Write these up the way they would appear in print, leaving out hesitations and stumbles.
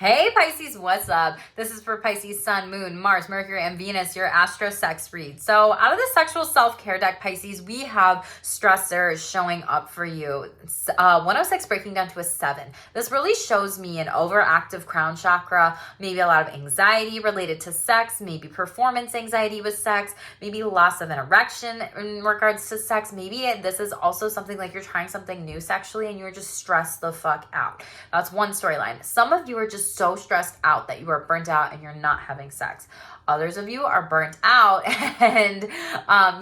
Hey Pisces, what's up? This is for Pisces, Sun, Moon, Mars, Mercury, and Venus, your astro sex read. So out of the sexual self-care deck, Pisces, we have stressors showing up for you. 106 breaking down to a 7. This really shows me an overactive crown chakra, maybe a lot of anxiety related to sex, maybe performance anxiety with sex, maybe loss of an erection in regards to sex. Maybe this is also something like you're trying something new sexually and you're just stressed the fuck out. That's one storyline. Some of you are just so stressed out that you are burnt out and you're not having sex. Others of you are burnt out and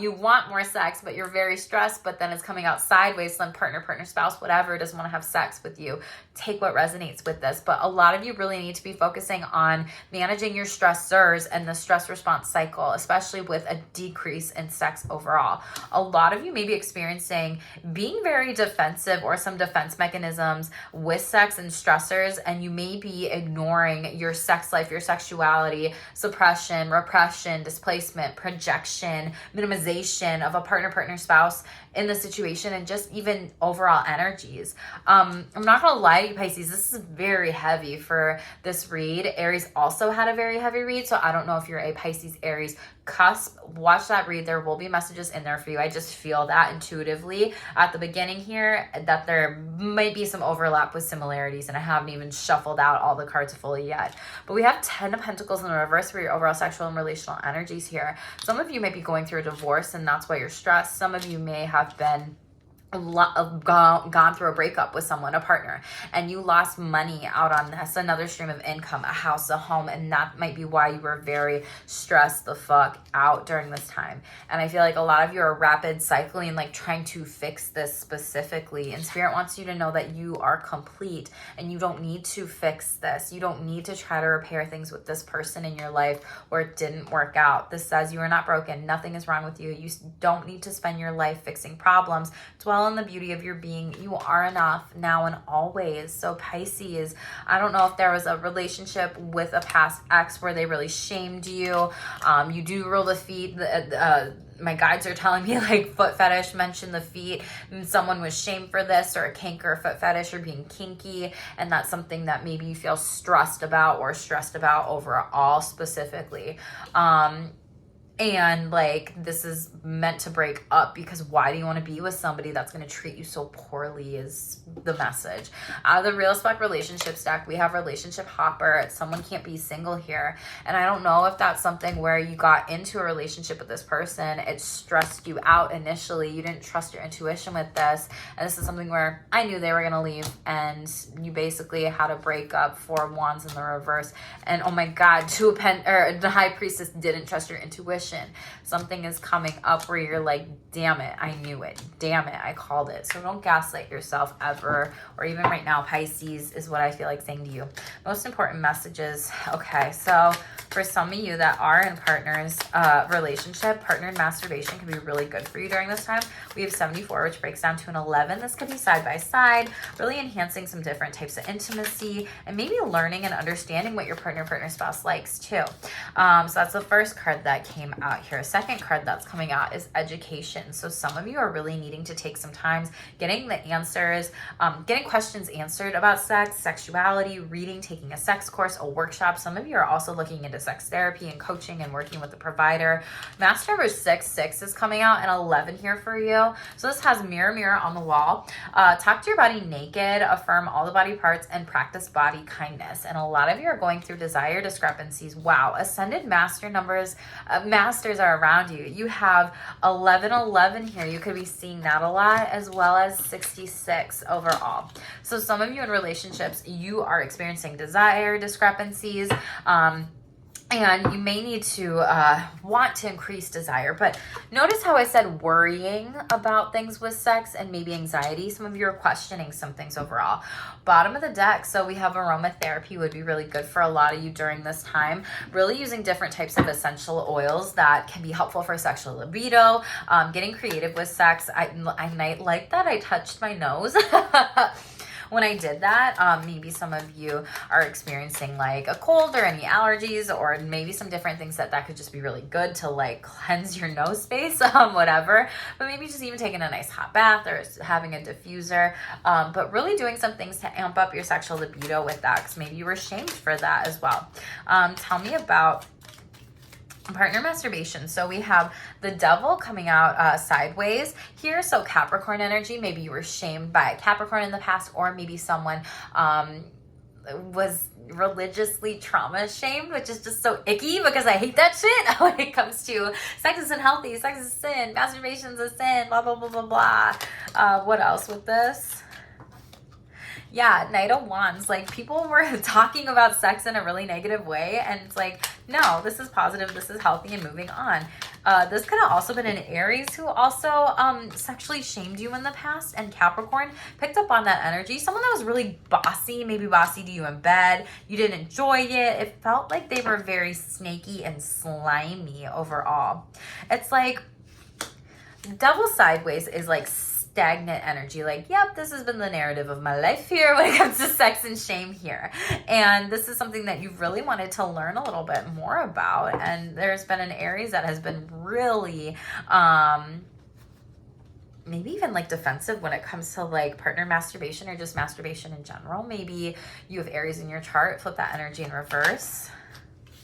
you want more sex, but you're very stressed, but then it's coming out sideways. Some partner, spouse, whatever, doesn't want to have sex with you. Take what resonates with this. But a lot of you really need to be focusing on managing your stressors and the stress response cycle, especially with a decrease in sex overall. A lot of you may be experiencing being very defensive or some defense mechanisms with sex and stressors, and you may be ignoring your sex life, your sexuality, suppression, repression, displacement, projection, minimization of a partner, spouse in the situation, and just even overall energies. I'm not gonna lie to you, Pisces, this is very heavy for this read. Aries also had a very heavy read, so I don't know if you're a Pisces, Aries cusp. Watch that read. There will be messages in there for you. I just feel that intuitively at the beginning here that there might be some overlap with similarities, and I haven't even shuffled out all the cards fully yet. But we have 10 of Pentacles in the reverse for your overall sexual and relational energies here. Some of you may be going through a divorce and that's why you're stressed. Some of you may have been gone through a breakup with someone, a partner, and you lost money out on this, another stream of income, a house, a home, and that might be why you were very stressed the fuck out during this time. And I feel like a lot of you are rapid cycling, like trying to fix this specifically, and Spirit wants you to know that you are complete and you don't need to fix this. You don't need to try to repair things with this person in your life where it didn't work out. This says you are not broken. Nothing is wrong with you. You don't need to spend your life fixing problems. Dwell in the beauty of your being. You are enough now and always. So Pisces, I don't know if there was a relationship with a past ex where they really shamed you. You do rule the feet. My guides are telling me like foot fetish, mention the feet, and someone was shamed for this, or a kink or a foot fetish, or being kinky, and that's something that maybe you feel stressed about overall specifically. And like, this is meant to break up, because why do you want to be with somebody that's going to treat you so poorly is the message. Out of the Real Spec Relationships deck, we have Relationship Hopper. Someone can't be single here. And I don't know if that's something where you got into a relationship with this person. It stressed you out initially. You didn't trust your intuition with this. And this is something where I knew they were going to leave, and you basically had a breakup. 4 of Wands in the reverse. And oh my God, the High Priestess didn't trust your intuition. Something is coming up where you're like, damn it, I knew it. Damn it, I called it. So don't gaslight yourself ever, or even right now, Pisces, is what I feel like saying to you. Most important messages. Okay, so for some of you that are in partners relationship, partnered masturbation can be really good for you during this time. We have 74, which breaks down to an 11. This could be side by side, really enhancing some different types of intimacy, and maybe learning and understanding what your partner, spouse likes too. So that's the first card that came out here. Second card that's coming out is education. So some of you are really needing to take some time getting the answers, getting questions answered about sex, sexuality, reading, taking a sex course, a workshop. Some of you are also looking into sex therapy and coaching and working with a provider. Master number 6 is coming out, and 11 here for you. So this has mirror on the wall. Talk to your body naked, affirm all the body parts, and practice body kindness. And a lot of you are going through desire discrepancies. Wow, ascended master numbers, masters are around you. You have 11 here. You could be seeing that a lot, as well as 66 overall. So some of you in relationships, you are experiencing desire discrepancies. And you may need to want to increase desire. But notice how I said worrying about things with sex and maybe anxiety. Some of you are questioning some things overall. Bottom of the deck, so we have aromatherapy would be really good for a lot of you during this time. Really using different types of essential oils that can be helpful for sexual libido. Getting creative with sex. I like that I touched my nose. when I did that. Maybe some of you are experiencing like a cold or any allergies, or maybe some different things that could just be really good to like cleanse your nose space, whatever. But maybe just even taking a nice hot bath or having a diffuser, but really doing some things to amp up your sexual libido with that, because maybe you were shamed for that as well. Tell me about partner masturbation. So we have the devil coming out sideways here. So Capricorn energy, maybe you were shamed by a Capricorn in the past, or maybe someone was religiously trauma shamed, which is just so icky because I hate that shit when it comes to sex isn't healthy, sex is sin, masturbation's a sin, blah, blah, blah, blah, blah. What else with this? Yeah, Knight of Wands. Like, people were talking about sex in a really negative way, and it's like, no, this is positive, this is healthy, and moving on. This could have also been an Aries who also sexually shamed you in the past, and Capricorn picked up on that energy. Someone that was really bossy, maybe bossy to you in bed. You didn't enjoy it. It felt like they were very snaky and slimy overall. It's like devil sideways is like stagnant energy. Like, yep, this has been the narrative of my life here when it comes to sex and shame here. And this is something that you've really wanted to learn a little bit more about. And there's been an Aries that has been really, maybe even like defensive when it comes to like partner masturbation or just masturbation in general. Maybe you have Aries in your chart, flip that energy in reverse.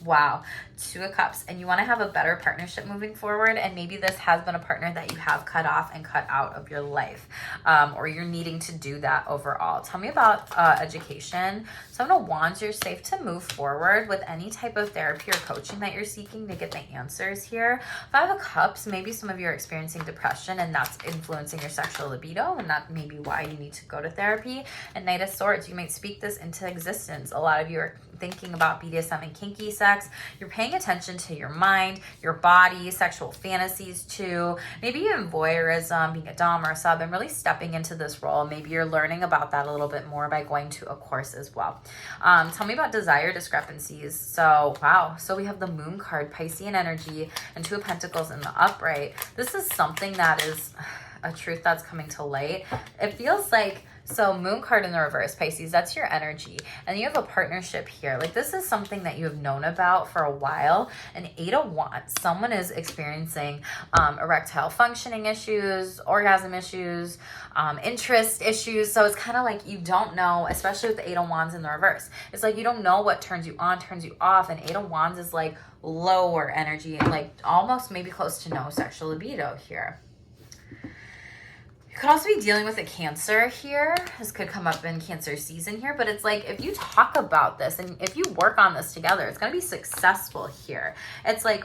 Wow, Two of Cups. And you want to have a better partnership moving forward. And maybe this has been a partner that you have cut off and cut out of your life, or you're needing to do that overall. Tell me about education. Seven of Wands, you're safe to move forward with any type of therapy or coaching that you're seeking to get the answers here. Five of Cups, maybe some of you are experiencing depression and that's influencing your sexual libido, and that may be why you need to go to therapy. And Knight of Swords, you might speak this into existence. A lot of you are thinking about BDSM and kinky sex. You're paying attention to your mind, your body, sexual fantasies too. Maybe even voyeurism, being a dom or a sub, and really stepping into this role. Maybe you're learning about that a little bit more by going to a course as well. Tell me about desire discrepancies. So, wow. So we have the Moon card, Piscean energy, and Two of Pentacles in the upright. This is something that is a truth that's coming to light. It feels like, so Moon card in the reverse, Pisces, that's your energy. And you have a partnership here. Like, this is something that you have known about for a while. And Eight of Wands, someone is experiencing erectile functioning issues, orgasm issues, interest issues. So it's kind of like you don't know, especially with the Eight of Wands in the reverse. It's like you don't know what turns you on, turns you off. And Eight of Wands is like lower energy, like almost maybe close to no sexual libido here. You could also be dealing with a Cancer here. This could come up in Cancer season here, but it's like if you talk about this and if you work on this together, it's going to be successful here. It's like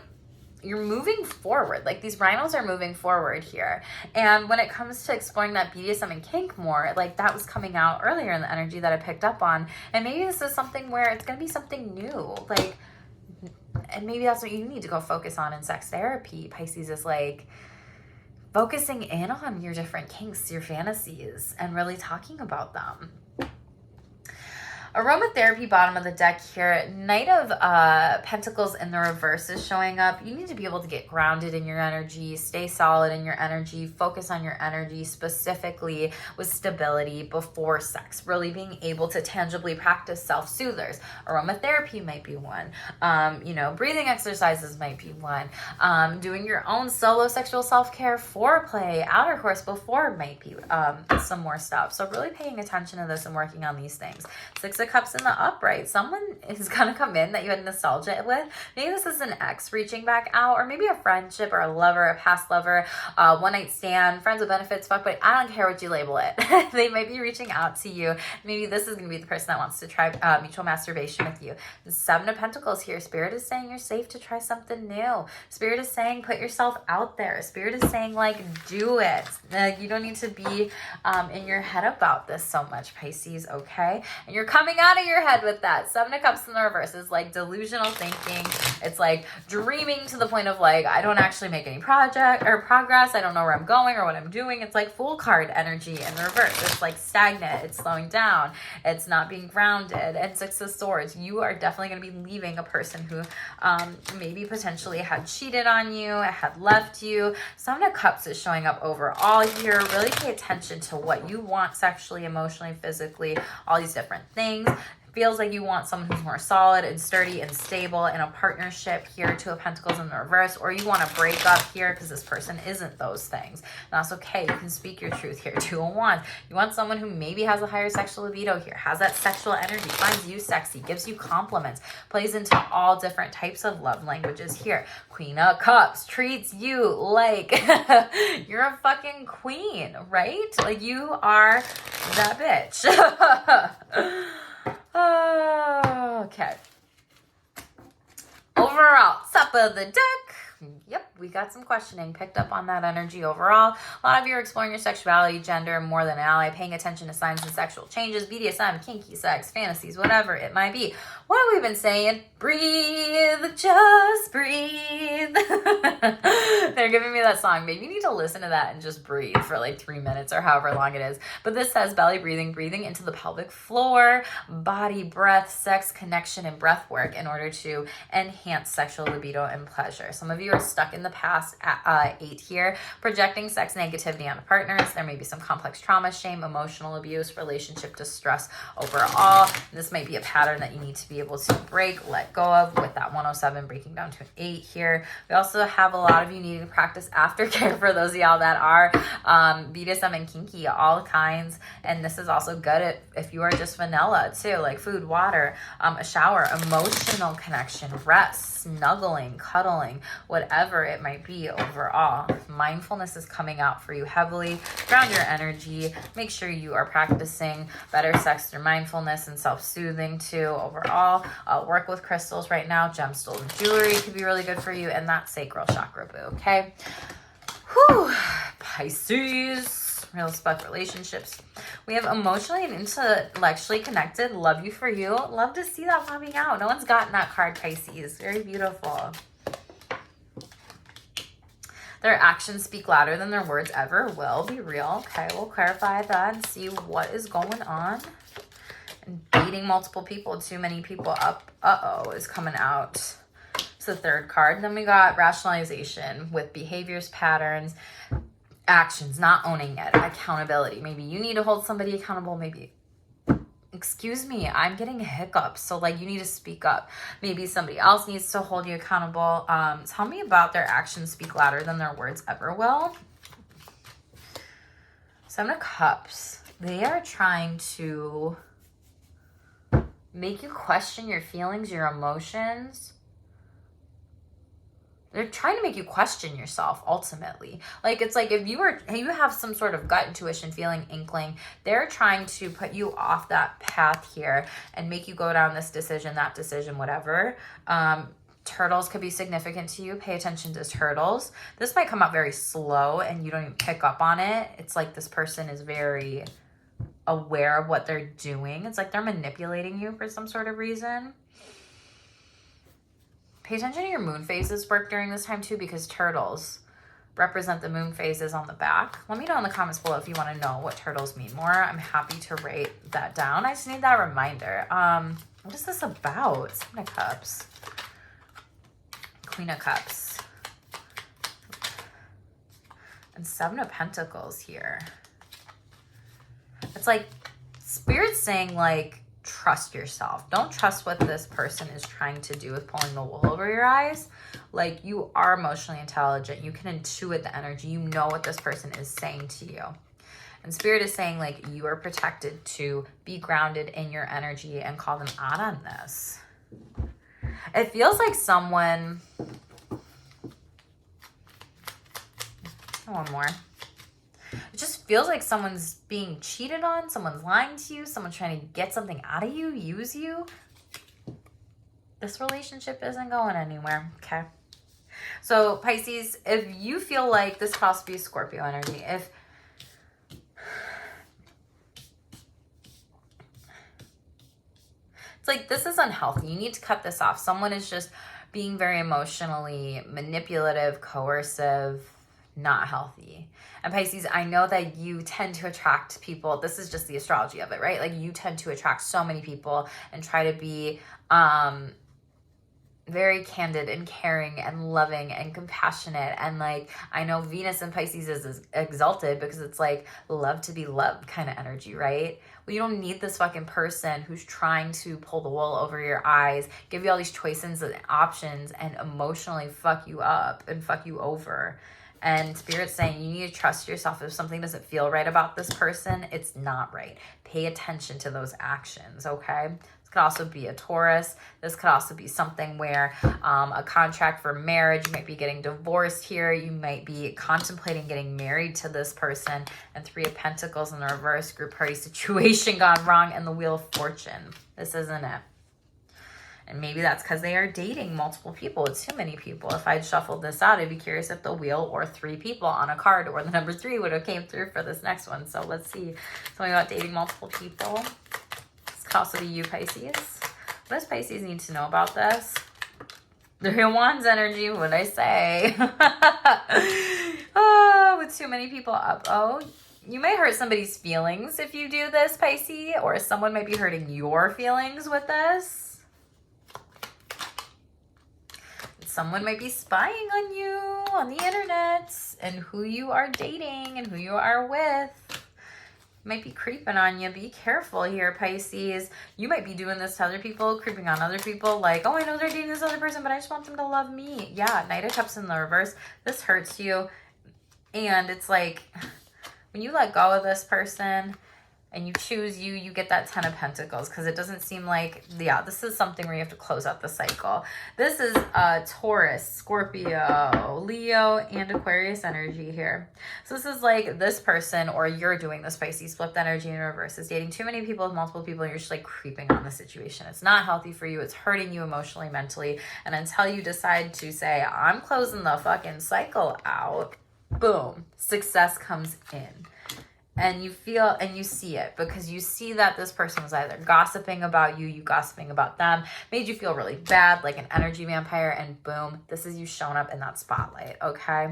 you're moving forward. Like, these rhinos are moving forward here. And when it comes to exploring that BDSM and kink more, like that was coming out earlier in the energy that I picked up on. And maybe this is something where it's going to be something new. Like, and maybe that's what you need to go focus on in sex therapy. Pisces is like focusing in on your different kinks, your fantasies, and really talking about them. Aromatherapy, bottom of the deck here. Knight of Pentacles in the reverse is showing up. You need to be able to get grounded in your energy, stay solid in your energy, focus on your energy specifically with stability before sex. Really being able to tangibly practice self-soothers. Aromatherapy might be one. Breathing exercises might be one. Doing your own solo sexual self-care, foreplay, outer course before might be some more stuff. So really paying attention to this and working on these things. Six of Cups in the upright. Someone is going to come in that you had nostalgia with. Maybe this is an ex reaching back out, or maybe a friendship or a lover, a past lover, one night stand, friends with benefits, fuck, but I don't care what you label it. They might be reaching out to you. Maybe this is going to be the person that wants to try mutual masturbation with you. The Seven of Pentacles here. Spirit is saying you're safe to try something new. Spirit is saying put yourself out there. Spirit is saying, like, do it. You don't need to be in your head about this so much, Pisces, okay? And you're coming snapping out of your head with that. Seven of Cups in the reverse is like delusional thinking. It's like dreaming to the point of like, I don't actually make any project or progress. I don't know where I'm going or what I'm doing. It's like Fool card energy in the reverse. It's like stagnant. It's slowing down. It's not being grounded. And Six of Swords, you are definitely going to be leaving a person who maybe potentially had cheated on you, had left you. Seven of Cups is showing up overall here. Really pay attention to what you want sexually, emotionally, physically, all these different things. Feels like you want someone who's more solid and sturdy and stable in a partnership here. Two of Pentacles in the reverse, or you want to break up here because this person isn't those things. And that's okay. You can speak your truth here. Two of Wands. You want someone who maybe has a higher sexual libido here, has that sexual energy, finds you sexy, gives you compliments, plays into all different types of love languages here. Queen of Cups treats you like you're a fucking queen, right? Like you are that bitch. Okay. Overall, top of the deck. Yep, we got some questioning. Picked up on that energy overall. A lot of you are exploring your sexuality, gender, more than an ally, paying attention to signs and sexual changes, BDSM, kinky sex, fantasies, whatever it might be. What have we been saying? Breathe, just breathe. They're giving me that song. Maybe you need to listen to that and just breathe for like 3 minutes or however long it is. But this says belly breathing, breathing into the pelvic floor, body, breath, sex, connection, and breath work in order to enhance sexual libido and pleasure. Some of you are stuck in the past 8 here, projecting sex negativity onto partners. There may be some complex trauma, shame, emotional abuse, relationship distress overall. This might be a pattern that you need to be able to break, let go of with that 107 breaking down to an 8 here. We also have a lot of you needing to practice aftercare for those of y'all that are BDSM and kinky, all kinds. And this is also good if you are just vanilla too, like food, water, a shower, emotional connection, rest, snuggling, cuddling, whatever it might be overall. Mindfulness is coming out for you heavily. Ground your energy. Make sure you are practicing better sex through mindfulness and self-soothing too overall. Work with crystals right now. Gemstone jewelry could be really good for you, and that sacral chakra boo, okay? Whew. Pisces. Real respect relationships. We have emotionally and intellectually connected. Love you for you. Love to see that popping out. No one's gotten that card, Pisces. Very beautiful. Their actions speak louder than their words ever will. Be real. Okay, we'll clarify that and see what is going on. And dating multiple people, too many people up. Is coming out. It's the third card. Then we got rationalization with behaviors, patterns, actions, not owning it, accountability. Maybe you need to hold somebody accountable. Maybe, excuse me, I'm getting hiccups. So like you need to speak up. Maybe somebody else needs to hold you accountable. Tell me about their actions speak louder than their words ever will. Seven of Cups. They are trying to make you question your feelings, your emotions. They're trying to make you question yourself ultimately. Like it's like if you have some sort of gut intuition, feeling, inkling, they're trying to put you off that path here and make you go down this decision, that decision, whatever. Turtles could be significant to you. Pay attention to turtles. This might come out very slow and you don't even pick up on it. It's like this person is very aware of what they're doing. It's like they're manipulating you for some sort of reason. Pay attention to your moon phases work during this time too, because turtles represent the moon phases on the back. Let me know in the comments below if you want to know what turtles mean more. I'm happy to write that down. I just need that reminder. What is this about? Seven of Cups. Queen of Cups. And Seven of Pentacles here. It's like Spirit's saying like, trust yourself. Don't trust what this person is trying to do with pulling the wool over your eyes. Like you are emotionally intelligent. You can intuit the energy. You know what this person is saying to you. And Spirit is saying like you are protected to be grounded in your energy and call them out on this. It feels like someone... One more. It just feels like someone's being cheated on, someone's lying to you, someone's trying to get something out of you, use you. This relationship isn't going anywhere, okay? So Pisces, if you feel like this could possibly be Scorpio energy, like, this is unhealthy. You need to cut this off. Someone is just being very emotionally manipulative, coercive, not healthy. And Pisces, I know that you tend to attract people. This is just the astrology of it, right? Like, you tend to attract so many people and try to be very candid and caring and loving and compassionate. And like, I know Venus in Pisces is exalted because it's like love to be loved kind of energy, right? Well, you don't need this fucking person who's trying to pull the wool over your eyes, give you all these choices and options, and emotionally fuck you up and fuck you over. And Spirit's saying you need to trust yourself. If something doesn't feel right about this person, it's not right. Pay attention to those actions, okay? This could also be a Taurus. This could also be something where a contract for marriage. You might be getting divorced here. You might be contemplating getting married to this person. And Three of Pentacles in the reverse, group party situation gone wrong, and the Wheel of Fortune. This isn't it. And maybe that's because they are dating multiple people. It's too many people. If I'd shuffled this out, I'd be curious if the wheel or 3 people on a card or the number 3 would have came through for this next one. So let's see. Something about dating multiple people. This could also be you, Pisces. What does Pisces need to know about this? 3 of Wands energy, what'd I say? Oh, with too many people up. Oh, you may hurt somebody's feelings if you do this, Pisces. Or someone might be hurting your feelings with this. Someone might be spying on you on the internet and who you are dating and who you are with. Might be creeping on you. Be careful here, Pisces. You might be doing this to other people, creeping on other people. Like, oh, I know they're dating this other person, but I just want them to love me. Yeah, Knight of Cups in the reverse. This hurts you. And it's like, when you let go of this person and you choose you get that 10 of Pentacles, because it doesn't seem like, yeah, this is something where you have to close out the cycle. This is Taurus, Scorpio, Leo, and Aquarius energy here. So this is like this person, or you're doing this, Pisces, flipped energy in reverse, is dating too many people with multiple people, and you're just like creeping on the situation. It's not healthy for you. It's hurting you emotionally, mentally. And until you decide to say, I'm closing the fucking cycle out, boom, success comes in. And you feel and you see it, because you see that this person was either gossiping about you, you gossiping about them, made you feel really bad, like an energy vampire, and boom, this is you showing up in that spotlight, okay?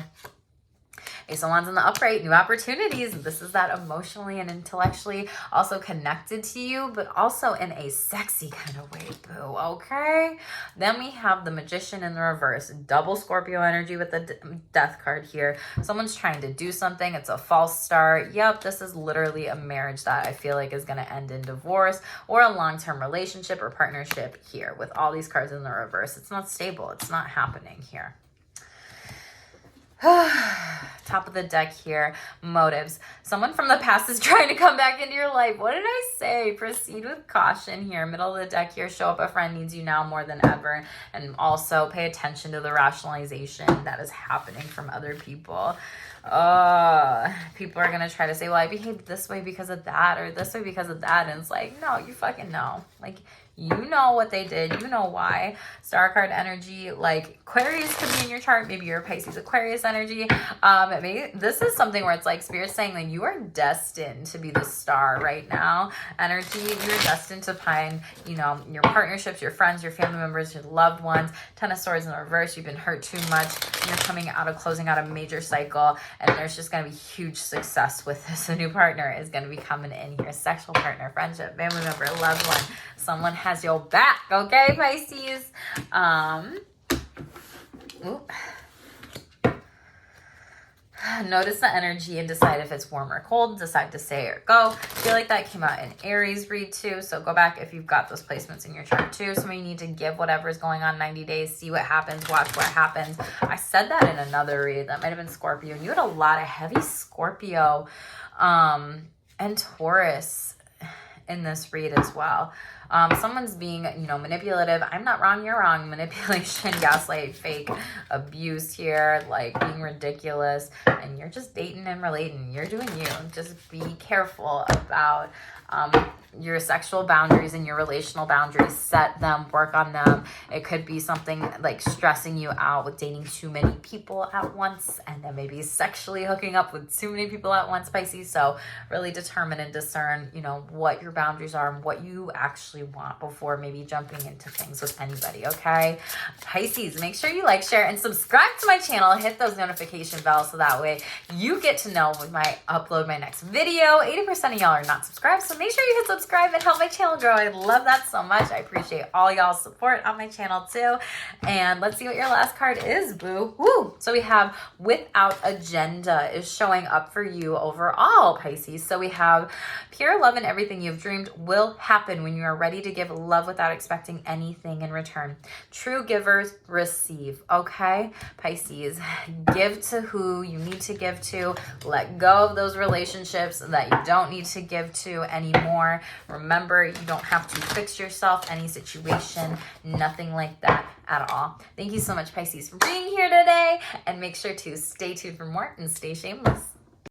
Ace of Wands in the upright, new opportunities. This is that emotionally and intellectually also connected to you, but also in a sexy kind of way, boo, okay? Then we have the Magician in the reverse, double Scorpio energy with the Death card here. Someone's trying to do something. It's a false start. Yep, this is literally a marriage that I feel like is going to end in divorce or a long-term relationship or partnership here with all these cards in the reverse. It's not stable. It's not happening here. Top of the deck here, motives. Someone from the past is trying to come back into your life. What did I say? Proceed with caution here. Middle of the deck here, show up a friend needs you now more than ever. And also pay attention to the rationalization that is happening from other people. People are going to try to say, well, I behaved this way because of that, or this way because of that. And it's like, no, you fucking know. Like, you know what they did. You know why. Star card energy, like Aquarius could be in your chart. Maybe you're a Pisces Aquarius energy. Maybe this is something where it's like Spirit's saying that you are destined to be the star right now. Energy, you're destined to find, you know, your partnerships, your friends, your family members, your loved ones. 10 of Swords in the reverse. You've been hurt too much. You're coming out of closing out a major cycle, and there's just going to be huge success with this. A new partner is going to be coming in here. Sexual partner, friendship, family member, loved one. Someone has your back, okay, Pisces? Notice the energy and decide if it's warm or cold. Decide to stay or go. I feel like that came out in Aries read too, so go back if you've got those placements in your chart too. Some of you need to give whatever's going on 90 days, see what happens, watch what happens. I said that in another read. That might have been Scorpio. You had a lot of heavy Scorpio and Taurus in this read as well. Someone's being, you know, manipulative. I'm not wrong, you're wrong. Manipulation, gaslight, fake abuse here, like being ridiculous. And you're just dating and relating. You're doing you. Just be careful about your sexual boundaries and your relational boundaries. Set them, work on them. It could be something like stressing you out with dating too many people at once, and then maybe sexually hooking up with too many people at once, Pisces. So really determine and discern, you know, what your boundaries are and what you actually want before maybe jumping into things with anybody, okay? Pisces, make sure you like, share, and subscribe to my channel. Hit those notification bells so that way you get to know when I upload my next video. 80% of y'all are not subscribed, so make sure you hit subscribe and help my channel grow. I love that so much. I appreciate all y'all's support on my channel too. And let's see what your last card is, boo. Woo! So we have Without Agenda is showing up for you overall, Pisces. So we have pure love and everything you've dreamed will happen when you are ready to give love without expecting anything in return. True givers receive, okay? Pisces, give to who you need to give to. Let go of those relationships that you don't need to give to anymore. Remember, you don't have to fix yourself, any situation, nothing like that at all. Thank you so much, Pisces, for being here today, and make sure to stay tuned for more and stay shameless.